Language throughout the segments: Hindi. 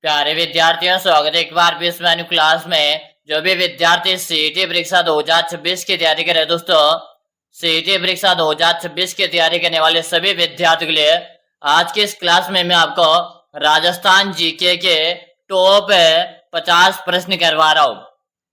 प्यारे विद्यार्थियों, स्वागत है एक बार भी इस मेन्यू क्लास में। जो भी विद्यार्थी सीईटी परीक्षा 2026 की तैयारी करे दोस्तों, सीईटी परीक्षा 2026 की तैयारी करने वाले सभी विद्यार्थियों के लिए आज की इस क्लास में मैं आपको राजस्थान जीके के टॉप 50 प्रश्न करवा रहा हूँ।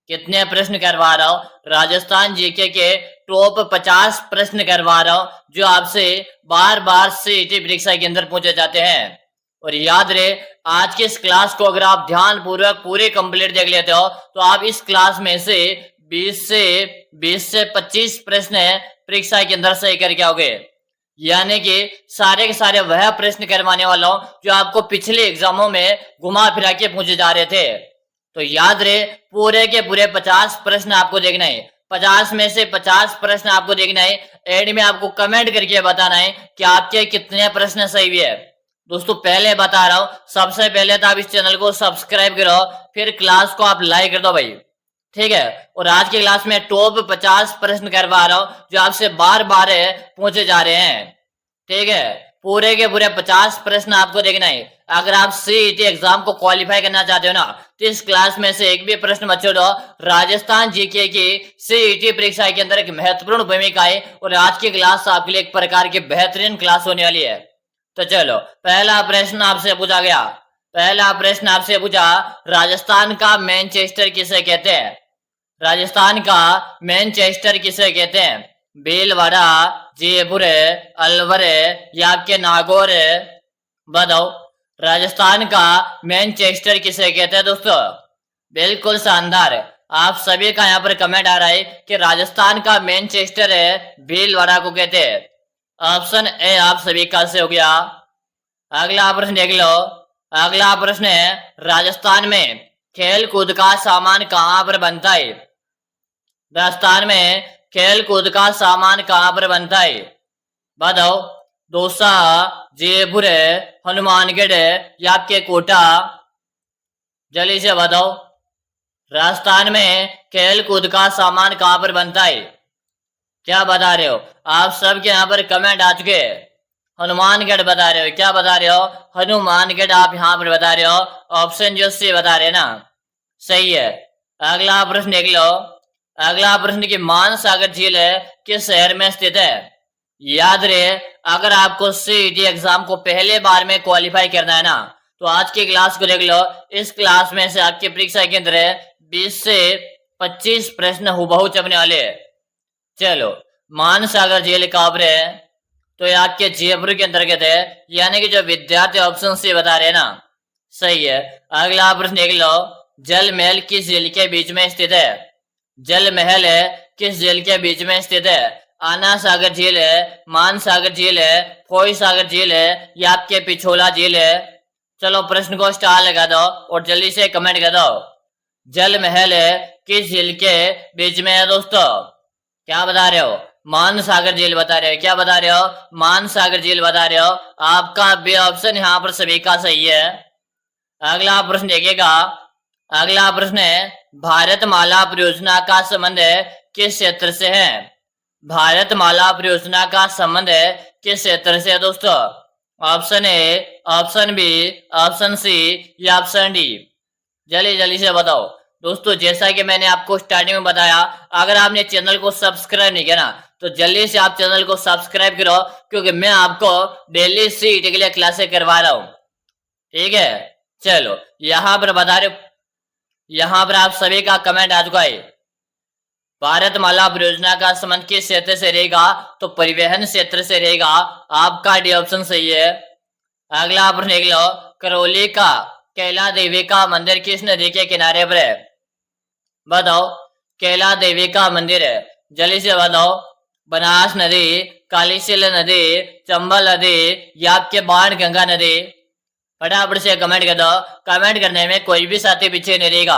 कितने प्रश्न करवा रहा हूँ? राजस्थान जीके के टॉप 50 प्रश्न करवा रहा हूँ, जो आपसे बार बार सीईटी परीक्षा के अंदर पूछे जाते हैं। और याद रहे, आज की इस क्लास को अगर आप ध्यान पूर्वक पूरे कंप्लीट देख लेते हो तो आप इस क्लास में से 20 से 25 प्रश्न परीक्षा के अंदर सही करके आओगे। यानी कि सारे के सारे वह प्रश्न करवाने वाला हूं जो आपको पिछले एग्जामों में घुमा फिरा के पूछे जा रहे थे। तो याद रहे, पूरे के पूरे 50 प्रश्न आपको देखना है। 50 में से 50 प्रश्न आपको देखना है। एंड में आपको कमेंट करके बताना है कि आपके कितने प्रश्न सही हुए है। दोस्तों पहले बता रहा हूं, सबसे पहले तो आप इस चैनल को सब्सक्राइब करो, फिर क्लास को आप लाइक कर दो भाई, ठीक है। और आज की क्लास में टॉप 50 प्रश्न करवा रहा हूं जो आपसे बार बार पूछे जा रहे हैं, ठीक है। पूरे के पूरे 50 प्रश्न आपको देखना है। अगर आप सीईटी एग्जाम को क्वालिफाई करना चाहते हो ना, तो इस क्लास में से एक भी प्रश्न मत छोड़ो। राजस्थान जीके की सीईटी परीक्षा के अंदर एक महत्वपूर्ण भूमिका है और आज की क्लास आपके लिए एक प्रकार की बेहतरीन क्लास होने वाली है। तो चलो, पहला प्रश्न आपसे पूछा गया। पहला प्रश्न आपसे पूछा, राजस्थान का मैनचेस्टर किसे कहते हैं? राजस्थान का मैनचेस्टर किसे कहते हैं? भीलवाड़ा, जयपुर, अलवर या आपके नागौर? बताओ, राजस्थान का मैनचेस्टर किसे कहते हैं दोस्तों? बिल्कुल शानदार। आप सभी का यहाँ पर कमेंट आ रहा है कि राजस्थान का मैनचेस्टर भीलवाड़ा को कहते हैं। ऑप्शन ए आप सभी का से हो गया। अगला प्रश्न देख लो। अगला प्रश्न है, राजस्थान में खेल कूद का सामान कहाँ पर बनता है? राजस्थान में खेल कूद का सामान कहाँ पर बनता है? बताओ, दौसा, जयपुर, हनुमानगढ़ या आपके कोटा? जल्दी से बताओ, राजस्थान में खेल कूद का सामान कहाँ पर बनता है? क्या बता रहे हो? आप सबके यहाँ पर कमेंट आ चुके हैं। हनुमानगढ़ बता रहे हो। क्या बता रहे हो? हनुमानगढ़ आप यहाँ पर बता रहे हो। ऑप्शन जो सी बता रहे हैं ना, सही है। अगला प्रश्न देख लो। अगला प्रश्न की मानसागर झील किस शहर में स्थित है? याद रहे, अगर आपको सीईटी एग्जाम को पहले बार में क्वालिफाई करना है ना, तो आज की क्लास को देख लो। इस क्लास में से आपकी परीक्षा के अंदर 20 से 25 प्रश्न हुबहू चपने वाले हैं। चलो, मानसागर झील कहाँ पर है? तो ये आपके जयपुर के अंतर्गत है। यानी कि जो विद्यार्थी ऑप्शन से बता रहे हैं ना, सही है। अगला प्रश्न देख लो। जल महल किस झील के बीच में स्थित है? जल महल है किस झील के बीच में स्थित है? आना सागर झील है, मान सागर झील है, फोई सागर झील है या आपके पिछोला झील है? चलो, प्रश्न को स्टार लगा दो और जल्दी से कमेंट कर दो। जल महल है किस झील के बीच में है दोस्तों? क्या बता रहे हो? मान सागर झील बता रहे हो। क्या बता रहे हो? मान सागर झील बता रहे हो। आपका बी ऑप्शन यहाँ पर सभी का सही है। अगला प्रश्न देखिएगा। अगला प्रश्न है, भारतमाला परियोजना का संबंध किस क्षेत्र से है? भारतमाला परियोजना का संबंध किस क्षेत्र से है दोस्तों? Option A, option B, option C या ऑप्शन डी? जल्दी जल्दी से बताओ। दोस्तों जैसा कि मैंने आपको स्टार्टिंग में बताया, अगर आपने चैनल को सब्सक्राइब नहीं किया ना, तो जल्दी से आप चैनल को सब्सक्राइब करो, क्योंकि मैं आपको डेली सीईटी के लिए क्लासेस करवा रहा हूँ, ठीक है। चलो, यहाँ पर बता रहे, यहाँ पर आप सभी का कमेंट आ चुका है। भारतमाला परियोजना का संबंध किस क्षेत्र से रहेगा? तो परिवहन क्षेत्र से रहेगा। आपका डी ऑप्शन सही है। अगला प्रश्न देख लो। करौली का कैला देवी का मंदिर किस नदी के किनारे पर है? बताओ, कैला देवी का मंदिर है, जल्दी से बताओ। बनास नदी, कालीसिल नदी, चंबल नदी या आपके बाण गंगा नदी? फटाफट से कमेंट कर दो। कमेंट करने में कोई भी साथी पीछे नहीं रहेगा।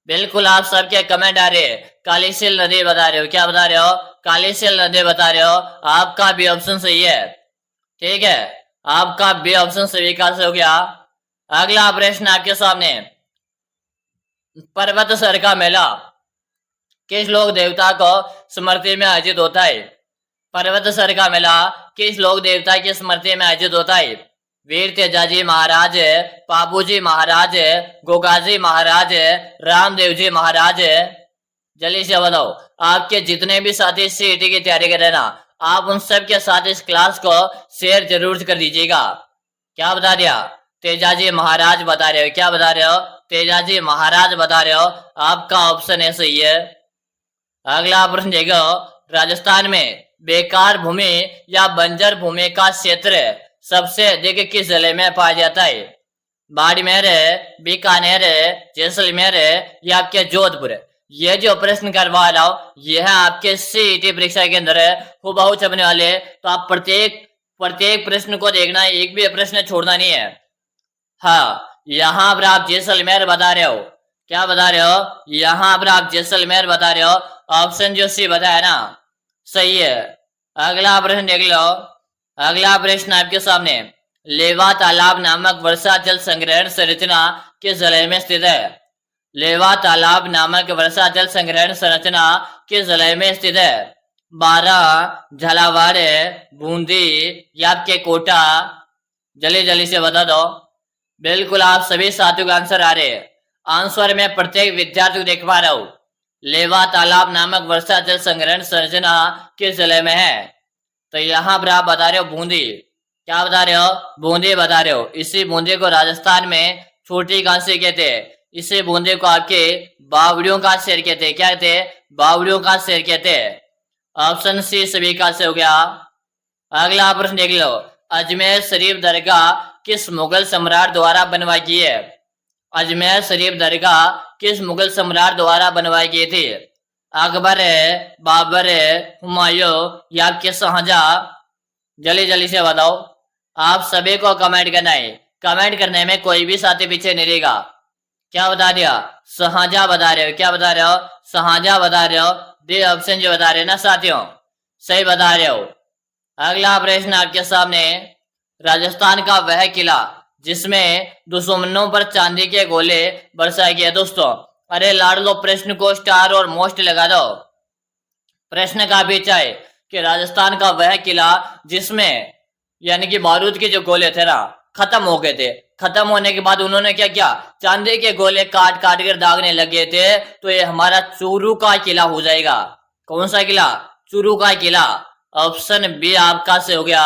बिल्कुल आप सबके कमेंट आ रहे हैं। कालीसिल नदी बता रहे हो। क्या बता रहे हो? कालीसिल नदी बता रहे हो। आपका बी ऑप्शन सही है, ठीक है। आपका बी ऑप्शन सही का से हो गया। अगला प्रश्न आपके सामने, पर्वत सर का मेला किस लोक देवता को स्मृति में आयोजित होता है? पर्वत सर का मेला किस लोक देवता की स्मृति में आयोजित होता है? वीर तेजाजी महाराज, पाबूजी महाराज, गोगाजी महाराज, रामदेव जी महाराज। जल्दी से बताओ, आपके जितने भी साथी सीईटी की तैयारी कर रहे हैं ना, आप उन सब के साथ इस क्लास को शेयर जरूर कर दीजिएगा। क्या बता दिया? तेजाजी महाराज बता रहे हो। क्या बता रहे हो? तेजाजी महाराज बता रहे हो। आपका ऑप्शन है सही है। अगला प्रश्न देखो, राजस्थान में बेकार भूमि या बंजर भूमि का क्षेत्र सबसे अधिक किस जिले में पाया जाता है? बाड़मेर, बीकानेर, जैसलमेर या आपके जोधपुर। ये जो प्रश्न करवा रहा हूं यह है आपके सीईटी परीक्षा के अंदर है, हुबहू छपने वाले। तो आप प्रत्येक प्रश्न को देखना, एक भी प्रश्न छोड़ना नहीं है। हाँ, यहाँ पर आप जैसलमेर बता रहे हो। क्या बता रहे हो? यहाँ पर आप जैसलमेर बता रहे हो। ऑप्शन जो सी बताया ना, सही है। अगला प्रश्न देख लो। अगला प्रश्न आपके सामने, लेवा तालाब नामक वर्षा जल संग्रहण संरचना किस जिले में स्थित है? लेवा तालाब नामक वर्षा जल संग्रहण संरचना किस जिले में स्थित है? बारां, झालावाड़, बूंदी या आपके कोटा। जल्दी जल्दी से बता दो। बिल्कुल आप सभी साथियों का आंसर आ रहे हैं। आंसर में प्रत्येक विद्यार्थी को देख पा रहा हूं। लेवा तालाब नामक वर्षा जल संग्रहण संरचना किस जिले में है? तो यहाँ पर आप बता रहे हो बूंदी। क्या बता रहे हो? बूंदी बता रहे हो। इसी बूंदी को राजस्थान में छोटी कांसी कहते हैं। इसी बूंदी को आपके बावड़ियों का शेर कहते हैं। क्या कहते हैं? बावड़ियों का शेर कहते हैं। ऑप्शन सी सभी का से हो गया। अगला प्रश्न देख लो, अजमेर शरीफ दरगाह किस मुगल सम्राट द्वारा बनवाई गई है? अजमेर शरीफ दरगाह किस मुगल सम्राट द्वारा बनवाई गई थी? अकबर, बाबर, हुमायूं या आपके शाहजहां। जल्दी जल्दी से बताओ। आप सभी को कमेंट करना है। कमेंट करने में कोई भी साथी पीछे नहीं रहेगा। क्या बता दिया? शाहजहां बता रहे हो। क्या बता रहे हो? शाहजहां बता रहे हो। डी ऑप्शन जो बता रहे हो ना साथियों, सही बता रहे हो। अगला प्रश्न आपके सामने, राजस्थान का वह किला जिसमें दुश्मनों पर चांदी के गोले बरसाए गए। दोस्तों अरे लाड़ लो, प्रश्न को स्टार और मोस्ट लगा दो। प्रश्न का पीछा है कि राजस्थान का वह किला जिसमें यानी कि बारूद के जो गोले थे ना खत्म हो गए थे। खत्म होने के बाद उन्होंने क्या किया? चांदी के गोले काट काट कर दागने लगे थे। तो ये हमारा चूरू का किला हो जाएगा। कौन सा किला? चूरू का किला। ऑप्शन बी आपका से हो गया।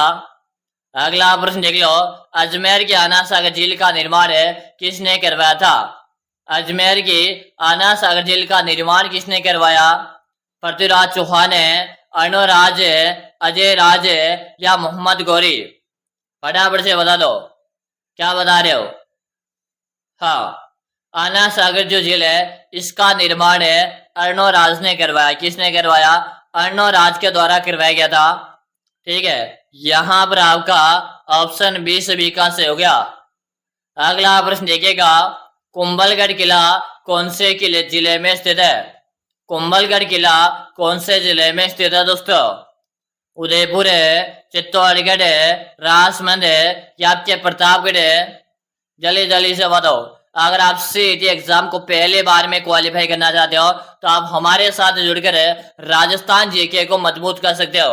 अगला प्रश्न देख लो, अजमेर की आना सागर झील का निर्माण किसने करवाया था? अजमेर की आना सागर झील का निर्माण किसने करवाया? पृथ्वीराज चौहान, अर्णोराज, अजय राज या मोहम्मद गौरी। फटाफट से बता दो। क्या बता रहे हो? हाँ, आना सागर जो झील है इसका निर्माण अर्णोराज ने करवाया। किसने करवाया? अर्णोराज के द्वारा करवाया गया था। ठीक है, यहां पर आपका ऑप्शन बी सभी का से हो गया। अगला प्रश्न देखिएगा, कुंभलगढ़ किला कौन से जिले में स्थित है? कुंभलगढ़ किला कौन से जिले में स्थित है दोस्तों? उदयपुर, चित्तौड़गढ़, राजसमंद या आपके प्रतापगढ़। जल्दी जल्दी से बताओ। अगर आप सीईटी एग्जाम को पहले बार में क्वालिफाई करना चाहते हो तो आप हमारे साथ जुड़कर राजस्थान जीके को मजबूत कर सकते हो।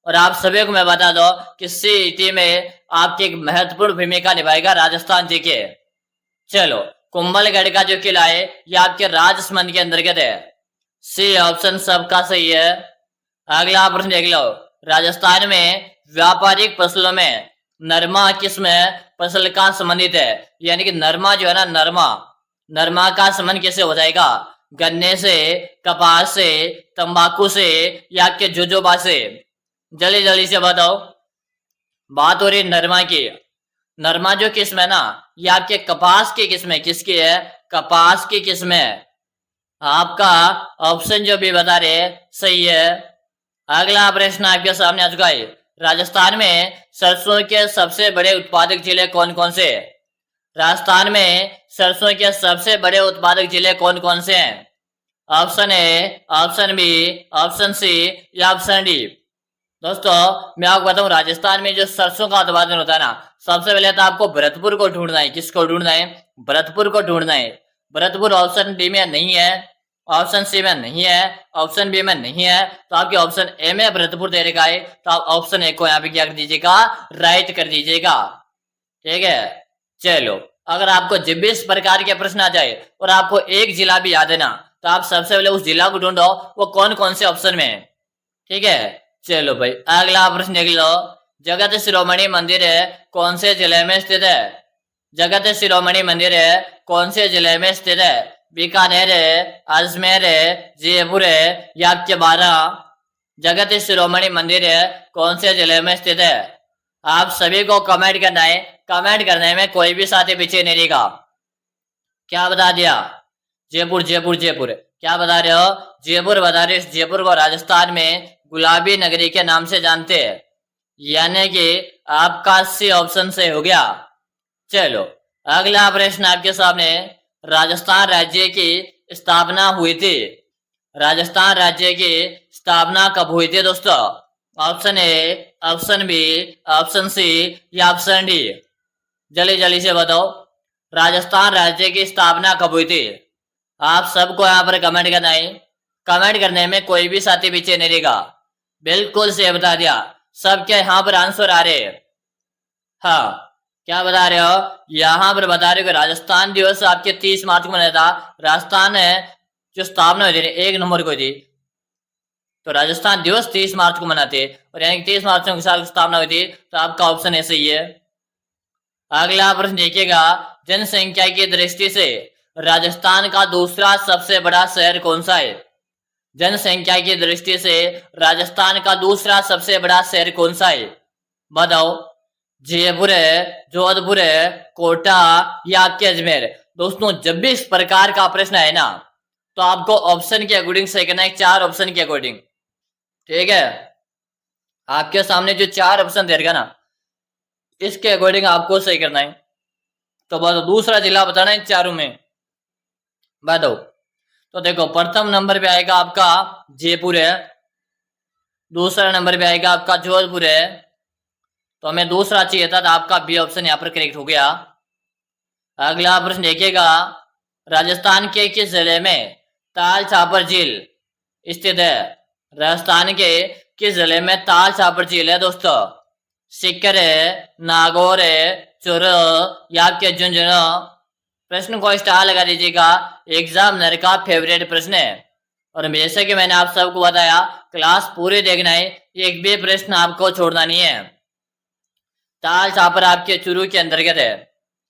और आप सभी को मैं बता दो कि सीईटी में आपकी एक महत्वपूर्ण भूमिका निभाएगा राजस्थान जीके। चलो, कुंभलगढ़ का जो किला है ये आपके राजसमंद के अंतर्गत है। सी ऑप्शन सबका सही है। अगला प्रश्न देख लो, राजस्थान में व्यापारिक फसलों में नरमा किस फसल का संबंधित है? यानी कि नरमा जो है ना, नरमा का संबंध कैसे हो जाएगा? गन्ने से, कपास से, तंबाकू से या आपके जोजोबा से। जल्दी जल्दी से बताओ। बात हो रही नरमा की। नरमा जो किस्म है ना ये आपके कपास की किस्म है। किसकी है? कपास की किस्म है। आपका ऑप्शन जो भी बता रहे सही है। अगला प्रश्न आपके सामने आ चुका है, राजस्थान में सरसों के सबसे बड़े उत्पादक जिले कौन कौन से? राजस्थान में सरसों के सबसे बड़े उत्पादक जिले कौन कौन से हैं? Option A, option B, option C या ऑप्शन डी। दोस्तों मैं आपको बताऊं, राजस्थान में जो सरसों का उत्पादन होता है ना, सबसे पहले तो आपको भरतपुर को ढूंढना है। किसको ढूंढना है? भरतपुर को ढूंढना है। भरतपुर ऑप्शन डी में नहीं है, ऑप्शन सी में नहीं है, ऑप्शन बी में नहीं है, तो आपके ऑप्शन ए में भरतपुर दे रखा है। तो आप ऑप्शन ए को यहाँ पे क्या कर दीजिएगा? राइट कर दीजिएगा। ठीक है। चलो, अगर आपको जब भी इस प्रकार के प्रश्न आ जाए और आपको एक जिला भी याद है ना, तो आप सबसे पहले उस जिला को ढूंढो वो कौन कौन से ऑप्शन में है। ठीक है। चलो भाई, अगला प्रश्न देख लो। जगत शिरोमणि मंदिर है कौन से जिले में स्थित है? जगत शिरोमणि मंदिर है कौन से जिले में स्थित है? बीकानेर है, अजमेर है, जयपुर है या आपके बारह? जगत शिरोमणि मंदिर है कौन से जिले में स्थित है? आप सभी को कमेंट करना है। कमेंट करने में कोई भी साथी पीछे नहीं रहेगा। क्या बता दिया? जयपुर जयपुर जयपुर। क्या बता रहे हो? जयपुर बता रहे हो। जयपुर को राजस्थान में गुलाबी नगरी के नाम से जानते हैं। यानी कि आपका सी ऑप्शन से हो गया। चलो, अगला प्रश्न आपके सामने। राजस्थान राज्य की स्थापना हुई थी। राजस्थान राज्य की स्थापना कब हुई थी दोस्तों? Option A, option B, option C या ऑप्शन डी? जल्दी जल्दी से बताओ, राजस्थान राज्य की स्थापना कब हुई थी? आप सबको यहाँ पर कमेंट करना है। कमेंट करने में कोई भी साथी पीछे नहीं रहेगा। बिल्कुल से बता दिया। सबके यहाँ पर आंसर आ रहे हैं। हाँ, क्या बता रहे हो? यहाँ पर बता रहे हो कि राजस्थान दिवस आपके 30 मार्च को मनाया था। राजस्थान है जो स्थापना हुई थी 1 नवंबर को थी, तो राजस्थान दिवस 30 मार्च को मनाते, और यानी 30 मार्च को साल की स्थापना हुई थी। तो आपका ऑप्शन ऐसे ही है। अगला प्रश्न देखिएगा। जनसंख्या की दृष्टि से राजस्थान का दूसरा सबसे बड़ा शहर कौन सा है? जनसंख्या की दृष्टि से राजस्थान का दूसरा सबसे बड़ा शहर कौन सा है? बताओ। जयपुर है, जोधपुर है, कोटा या आपके अजमेर? दोस्तों, जब भी इस प्रकार का प्रश्न है ना, तो आपको ऑप्शन के अकॉर्डिंग सही करना है। 4 ऑप्शन के अकॉर्डिंग। ठीक है। आपके सामने जो 4 ऑप्शन दे रखा ना, इसके अकॉर्डिंग आपको सही करना है। तो बताओ, दूसरा जिला बताना है चारों में। बताओ। तो देखो, प्रथम नंबर पे आएगा आपका जयपुर है, दूसरा नंबर पे आएगा आपका जोधपुर है। तो हमें दूसरा चाहिए था, तो आपका बी ऑप्शन यहाँ पर करेक्ट हो गया। अगला प्रश्न देखिएगा। राजस्थान के किस जिले में ताल छापर झील स्थित है? राजस्थान के किस जिले में ताल छापर झील है दोस्तों? सीकर है, नागौर है, चुरू या आपके झुंझुनू? प्रश्न को स्टार लगा दीजिएगा। एग्जामिनर का फेवरेट प्रश्न है। और जैसे कि मैंने आप सबको बताया, क्लास पूरी देखना है, एक भी प्रश्न आपको छोड़ना नहीं है। ताल छापर आपके चुरू के अंतर्गत है।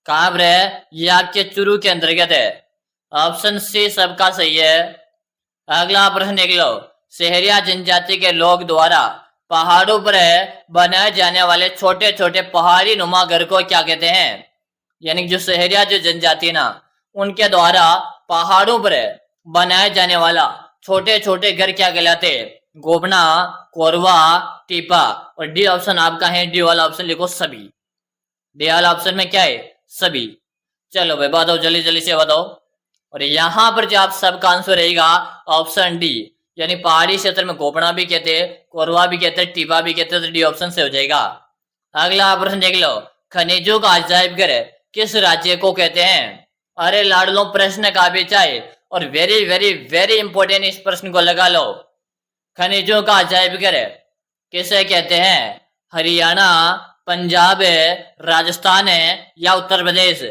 कहां पर है? ये आपके चुरू के अंतर्गत है। ऑप्शन सी सबका सही है। अगला प्रश्न देख लो। शहरिया जनजाति के लोग द्वारा पहाड़ों पर बनाए जाने वाले छोटे छोटे पहाड़ी नुमा घर को क्या कहते हैं? यानी जो शहरिया जो जनजाति है ना, उनके द्वारा पहाड़ों पर बनाए जाने वाला छोटे छोटे घर क्या कहलाते? गोबना, कोरवा, टीपा। और डी ऑप्शन आपका है, डी वाला ऑप्शन लिखो सभी। डी वाला ऑप्शन में क्या है? सभी। चलो भाई, बताओ जल्दी जल्दी से बताओ। और यहाँ पर जो आप सबका आंसर रहेगा ऑप्शन डी, यानी पहाड़ी क्षेत्र में गोपना भी कहते हैं, कोरवा भी कहते हैं, टीपा भी कहते हैं। तो डी ऑप्शन से हो जाएगा। अगला प्रश्न देख लो। खनिजों का अजायब घर किस राज्य को कहते हैं? अरे लाडलो, प्रश्न का भी चाहिए, और वेरी वेरी वेरी इंपॉर्टेंट, इस प्रश्न को लगा लो। खनिजों का अजायब घर किसे कहते हैं? हरियाणा, पंजाब है, राजस्थान है या उत्तर प्रदेश?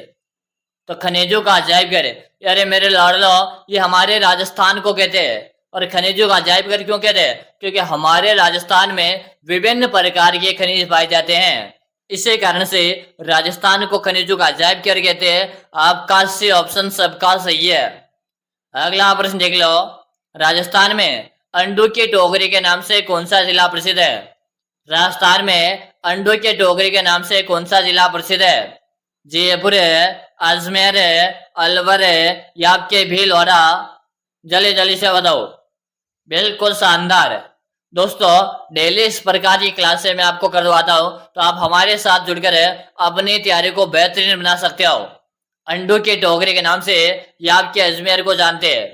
तो खनिजों का अजायब घर, अरे मेरे लाडलो, ये हमारे राजस्थान को कहते हैं। और खनिजों का अजायब घर क्यों कहते हैं? क्योंकि हमारे राजस्थान में विभिन्न प्रकार के खनिज पाए जाते हैं। इसी कारण से राजस्थान को खनिजों का अजायब घर कहते हैं। आपका सी ऑप्शन सबका सही है। अगला प्रश्न देख लो। राजस्थान में अंडों की टोकरी के नाम से कौन सा जिला प्रसिद्ध है? राजस्थान में अंडों के टोकरी के नाम से कौन सा जिला प्रसिद्ध है? जयपुर है, अजमेर है, अलवर है या आपके भीलवाड़ा? जल्दी जल्दी से बताओ। बिल्कुल शानदार। दोस्तों, डेली इस प्रकार की क्लासें मैं आपको करवाता हूं, तो आप हमारे साथ जुड़कर अपनी तैयारी को बेहतरीन बना सकते हो। अंडों के टोकरी के नाम से या आपके अजमेर को जानते हैं?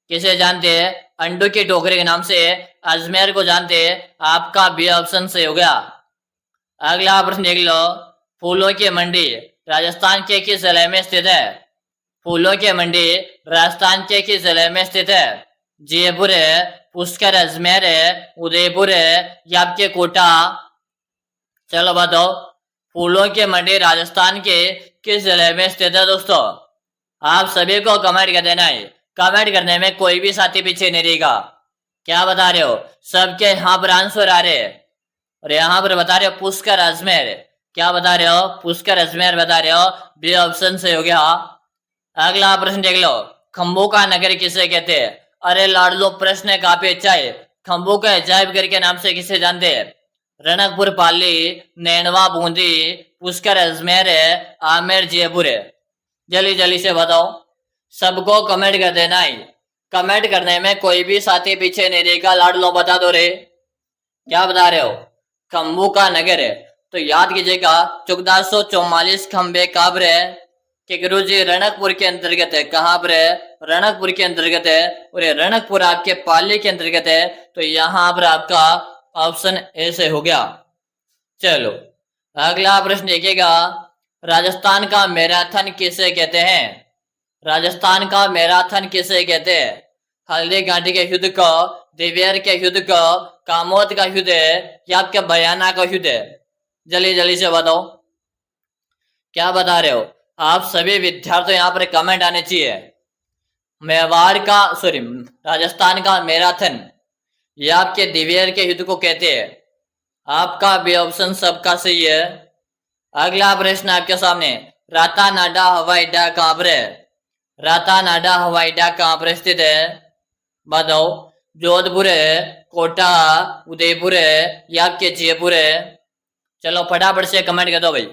किसे जानते हैं? अंडों के टोकरी के नाम से अजमेर को जानते हैं। आपका बी ऑप्शन से हो गया। अगला प्रश्न देख लो। फूलों की मंडी राजस्थान के किस जिले में स्थित है? फूलों की मंडी राजस्थान के किस जिले में स्थित है? जयपुर है, पुष्कर, अजमेर है, उदयपुर है या आपके कोटा? चलो बताओ। फूलों की मंडी राजस्थान के किस जिले में स्थित है दोस्तों? आप सभी को कमेंट कर देना है। कमेंट करने में कोई भी साथी पीछे नहीं रहेगा। क्या बता रहे हो? सबके यहाँ पर आंसर आ रहे हैं और यहाँ पर बता रहे हो पुष्कर अजमेर। क्या बता रहे हो? पुष्कर अजमेर बता रहे हो। बी ऑप्शन से हो गया। अगला प्रश्न देख लो। खंभों का नगर किसे कहते हैं? अरे लाडलो, प्रश्न काफी अच्छा है। खंभों के अजायब घर के नाम से किसे जानते हैं? रणकपुर पाली, नैनवा बूंदी, पुष्कर अजमेर है, आमेर जयपुर है। जल्दी जल्दी से बताओ। सबको कमेंट कर देना है। कमेंट करने में कोई भी साथी पीछे नहीं रहेगा। लाडलो बता दो रे। क्या बता रहे हो? खंभों का नगर है। तो याद कीजिएगा 1444 खंबे काबर है कि गुरुजी रणकपुर के अंतर्गत है। कहां पर है? रणकपुर के अंतर्गत है। और ये रणकपुर आपके पाली के अंतर्गत है। तो यहां पर आपका ऑप्शन ए से हो गया। चलो अगला प्रश्न देखिएगा। राजस्थान का मैराथन किसे कहते हैं? राजस्थान का मैराथन किसे कहते हैं? हल्दी घाटी के युद्ध को, दिवेर के युद्ध को, कामोद का युद्ध है या आपके बयाना का युद्ध है? जल्दी जल्दी से बताओ। क्या बता रहे हो? आप सभी विद्यार्थी यहाँ पर कमेंट आने चाहिए। मेवाड़ का राजस्थान का मैराथन ये आपके दिवेर के युद्ध को कहते हैं। आपका भी ऑप्शन सबका सही है। अगला प्रश्न आपके सामने। रातानाडा हवाई अड्डा कहां पर है? रातानाडा हवाई अड्डा कहां पर स्थित है? बताओ। जोधपुर है, कोटा, उदयपुर है या आपके जयपुर है? चलो फटाफट से कमेंट कर दो भाई।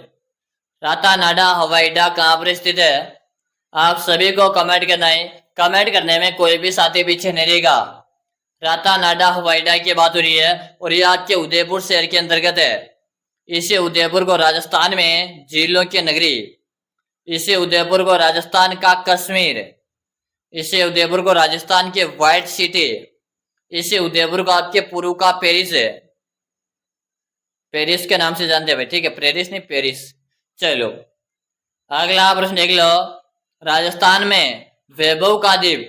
रातानाडा हवाई अड्डा कहां पर स्थित है? आप सभी को कमेंट करना है। कमेंट करने में कोई भी साथी पीछे नहीं रहेगा। रातानाडा हवाई अड्डा की बात हो रही है और ये आपके उदयपुर शहर के अंतर्गत है। इसे उदयपुर को राजस्थान में झीलों की नगरी, इसे उदयपुर को राजस्थान का कश्मीर, इसे उदयपुर को राजस्थान के व्हाइट सिटी, इसे उदयपुर को आपके पूर्व का पेरिस है। पेरिस के नाम से जानते हैं भाई, ठीक है? पेरिस नहीं, पेरिस। चलो अगला प्रश्न देख लो। राजस्थान में वैभव का द्वीप,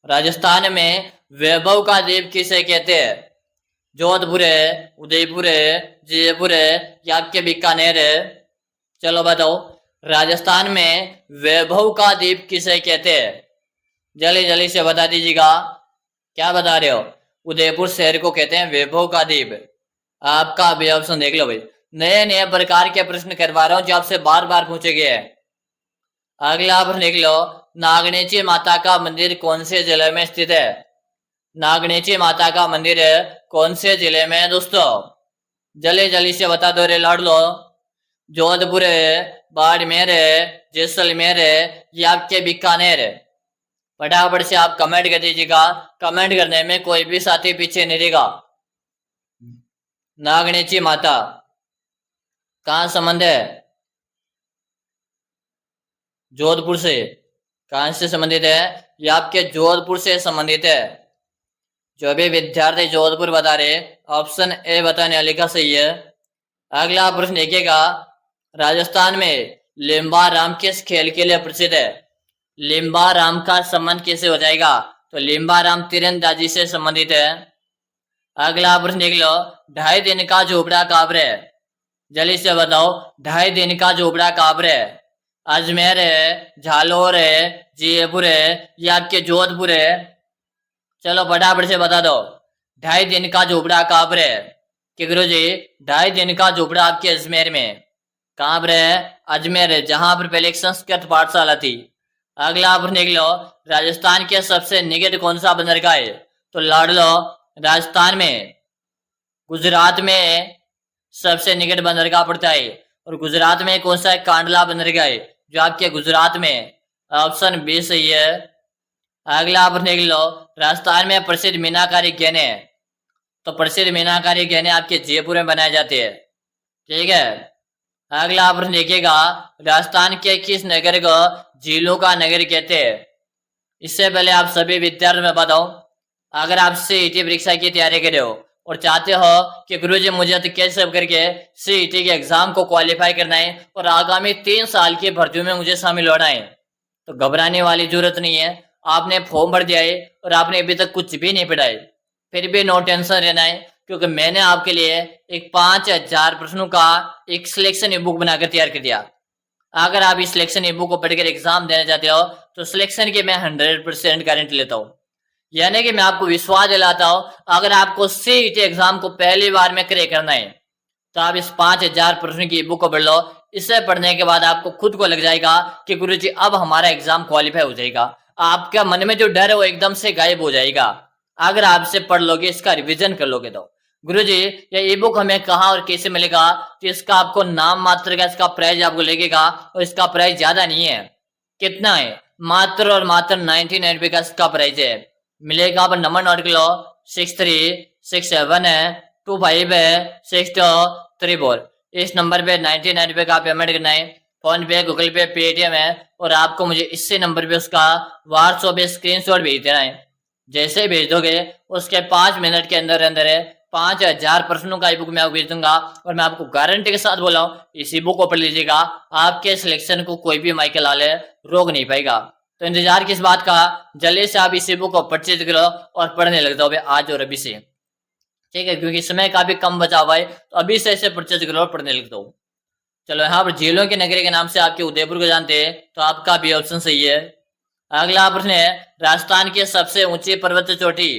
राजस्थान में वैभव का द्वीप किसे कहते हैं? जोधपुर है, उदयपुर है, जयपुर है या आपके बीकानेर है? चलो बताओ। राजस्थान में वैभव का द्वीप किसे कहते हैं? जल्दी जल्दी से बता दीजिएगा। क्या बता रहे हो? उदयपुर शहर को कहते हैं वैभव का द्वीप। आपका भी ऑप्शन देख लो भाई। नए नए प्रकार के प्रश्न करवा रहा हूं जो आपसे बार बार पूछे गए हैं। अगला प्रश्न देख लो। नागनेची माता का मंदिर कौन से जिले में स्थित है? नागनेची माता का मंदिर कौन से जिले में है दोस्तों? जल्दी जल्दी से बता दो रे लाडलो। जोधपुर है, बाड़मेर है, जैसलमेर है या आपके बीकानेर है? फटाफट से आप कमेंट कर दीजिएगा। कमेंट करने में कोई भी साथी पीछे नहीं रहेगा। नागनेची माता कहां संबंध है? जोधपुर से। कहां से संबंधित है? यह आपके जोधपुर से संबंधित है। जो भी विद्यार्थी जोधपुर बता रहे ऑप्शन ए बताने वाले का सही है। अगला प्रश्न देखिएगा। राजस्थान में लिम्बा राम किस खेल के लिए प्रसिद्ध है? लिम्बा राम का संबंध कैसे हो जाएगा? तो लिम्बा राम तीरंदाजी से संबंधित है। अगला प्रश्न देख लो। 2.5 दिन का झोपड़ा कहां पर है? जल्दी से बताओ। 2.5 दिन का झोपड़ा कहां पर है? अजमेर है, झालोर है, जयपुर है या आपके जोधपुर है? चलो फटाफट से बता दो। 2.5 दिन का झोपड़ा कहां पर है? कि गुरुजी 2.5 दिन का झोपड़ा आपके अजमेर में। कहां पर है? अजमेर है, जहां पर पहले एक संस्कृत पाठशाला थी। अगला प्रश्न देख लो। राजस्थान के सबसे निकट कौन सा बंदरगाह है? तो लाडलो राजस्थान में गुजरात में सबसे निकट बंदरगाह पड़ता है। और गुजरात में कौन सा कांडला बंदरगाह है जो आपके गुजरात में? ऑप्शन बी सही है। अगला प्रश्न देख लो। राजस्थान में प्रसिद्ध मीनाकारी गहने, तो प्रसिद्ध मीनाकारी गहने आपके जयपुर में बनाए जाते हैं, ठीक है? अगला प्रश्न देखिएगा। राजस्थान के किस नगर को झीलों का नगर कहते हैं? इससे पहले आप सभी विद्यार्थियों में बताओ। अगर आप सीईटी परीक्षा की तैयारी कर रहे हो और चाहते हो कि गुरुजी मुझे तो कैसे करके सीईटी के एग्जाम को क्वालिफाई करना है और आगामी 3 साल की भर्तियों में मुझे शामिल होना है, तो घबराने वाली जरूरत नहीं है। आपने फॉर्म भर दिया है और आपने अभी तक कुछ भी नहीं पढ़ा है, फिर भी नो टेंशन रहना है, क्योंकि मैंने आपके लिए एक 5000 प्रश्नों का एक सिलेक्शन ई बुक बनाकर तैयार कर दिया। अगर आप इस सिलेक्शन ई बुक को पढ़कर एग्जाम देना चाहते हो तो सिलेक्शन की मैं 100% गारंटी लेता हूँ। यानी कि मैं आपको विश्वास दिलाता हूँ, अगर आपको सीईटी एग्जाम को पहली बार में क्रैक करना है तो आप इस 5000 प्रश्न की बुक को पढ़ लो। इसे पढ़ने के बाद आपको खुद को लग जाएगा कि गुरुजी अब हमारा एग्जाम क्वालिफाई हो जाएगा। आपका मन में जो डर है वो एकदम से गायब हो जाएगा अगर आपसे पढ़ लोगे, इसका रिवीजन कर लोगे तो। गुरुजी ये ई बुक हमें कहाँ और कैसे मिलेगा? तो इसका आपको नाम मात्र का इसका प्राइस आपको लगेगा और इसका प्राइस ज्यादा नहीं है। कितना है? मात्र और मात्र 99 रुपए का इसका प्राइस है। मिलेगा आप नंबर नोट कर लो, 6367 है 25 है 6234। इस नंबर पे 99 रुपए का पेमेंट करना है। फोन पे, गूगल पे, पेटीएम है और आपको मुझे इसी नंबर पे उसका व्हाट्सएप पे स्क्रीनशॉट भेज देना है। जैसे भेज दोगे उसके 5 मिनट के अंदर अंदर है 5000 प्रश्नों का ई बुक मैं आपको भेज दूंगा और मैं आपको गारंटी के साथ बोला हूँ इस ई बुक को पढ़ लीजिएगा, आपके सिलेक्शन को कोई भी माइकल लाले रोक नहीं पाएगा। तो इंतजार किस बात का, जल्दी से आप इस ई बुक को परचेज करो और पढ़ने लग जाओ आज और अभी से, ठीक है? क्योंकि समय का भी कम बचा हुआ है तो अभी से इसे परचेज करो और पढ़ने लग जाओ। चलो यहाँ पर झीलों के नगरी के नाम से आपके उदयपुर को जानते हैं तो आपका भी ऑप्शन सही है। अगला प्रश्न है, राजस्थान की सबसे ऊंची पर्वत चोटी,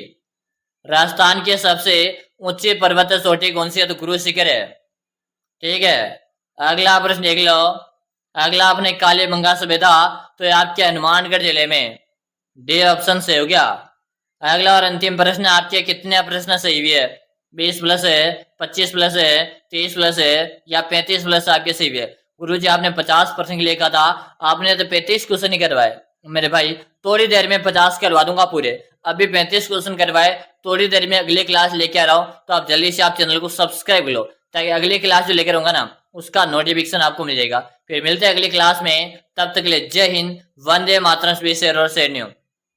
राजस्थान की सबसे ऊंची पर्वत चोटी कौन सी है? तो गुरु शिखर है, ठीक है? अगला प्रश्न देख लो। अगला आपने कालीबंगा सभ्यता तो ये आपके हनुमानगढ़ जिले में, डी ऑप्शन से हो गया। अगला और अंतिम प्रश्न, आपके कितने प्रश्न सही हुए है? 20 प्लस है, 25 प्लस है, 30 प्लस है या 35 प्लस आपके सही हुए? गुरुजी आपने 50% लिखा था, आपने तो 35 क्वेश्चन ही करवाए। मेरे भाई थोड़ी देर में 50 करवा दूंगा पूरे, अभी 35 क्वेश्चन करवाए, थोड़ी देर में अगली क्लास लेके आ रहा हूँ तो आप जल्दी से आप चैनल को सब्सक्राइब लो ताकि अगली क्लास जो लेकर आऊंगा ना उसका नोटिफिकेशन आपको मिल जाएगा। फिर मिलते हैं अगली क्लास में, तब तक के लिए जय हिंद, वंदे मातरम, स्पेस और न्यू।